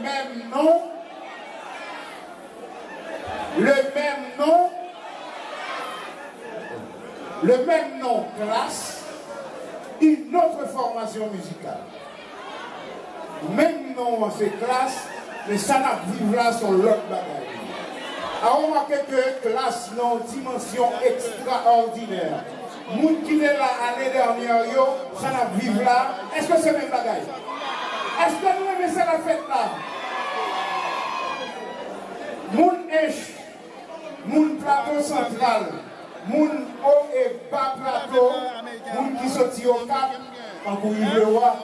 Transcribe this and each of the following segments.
même nom, Klass, une autre formation musicale. Même nom, c'est Klass, mais ça n'a plus là sur l'autre bagaille. Alors on remarque que Klass dans une dimension extraordinaire. Moun qui est là l'année dernière, ça n'a plus là. Est-ce que c'est même bagaille? Est-ce que nous aimons ça la fête là? Moun Hinche, moun plateau central, moun haut et bas plateau, moun qui sortit au cap, en courir le roi,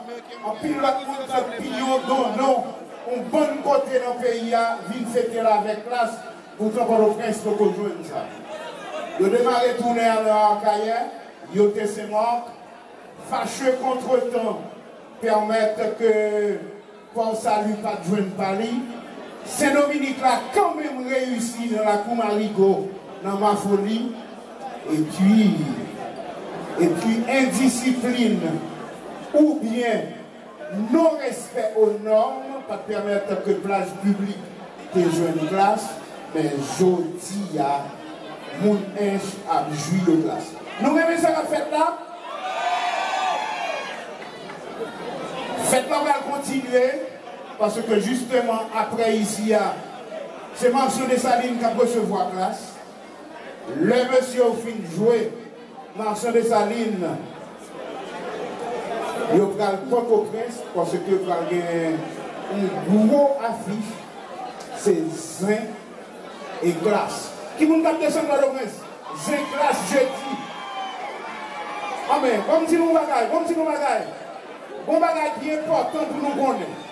en pilote moun de pignon dont non, on bon côté dans le pays, vient fêter là avec Klass, pour qu'on le prince pour qu'on joue ça. Ils ont démarré tourner à leur carrière, ils ont été mort, fâcheux contre temps, permettre que pour salut pas de jouer Paris. Saint-Dominique a quand même réussi dans la Coumarigo, dans ma folie, et puis indiscipline ou bien non-respect aux normes, pas permettre que place publique te joue une classe, mais jodi a mon Hinche a joué de classe. Nous aimons ça la fête là? Fête là va continuer. Parce que justement, après ici, c'est Marchand de Saline qui a recevoir Klass. Le monsieur au fin de jouer, Marchand de Saline, il va le Port-au-Prince parce que il va une gros affiche, c'est Zin et Klass. Qui vous cap descendre dans le Prince? Zin, Klass, jeudi. Ah mais, comme si nous bagaille, bon bagaille qui est important pour nous connaître.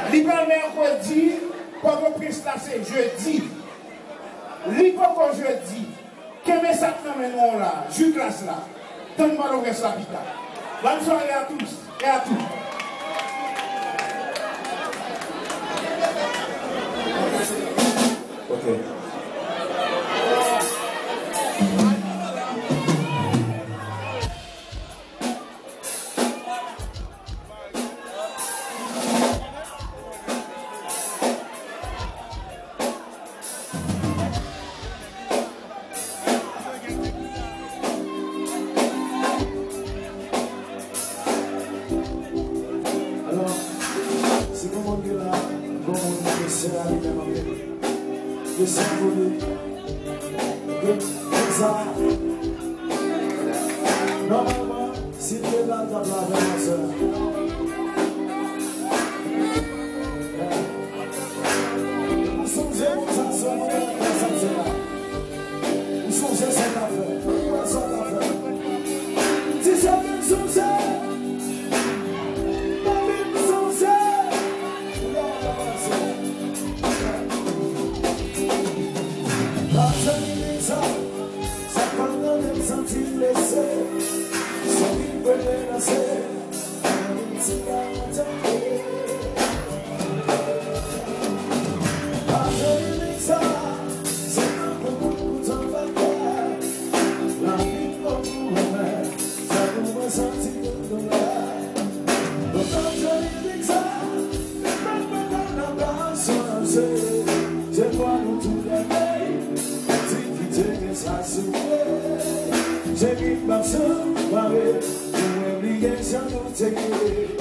L'hiver mercredi, pour le prince là, c'est jeudi. L'hiver jeudi, quel message nous là, je classe là. Donne-moi le reste l'habitat. Bonne soirée à tous et à toutes. Ok. Normalement, si tu es là, tu as la soeur. Nous sommes zéro, ça sort, nous sommes cette affaire. Si ça vient sous ça, Take it,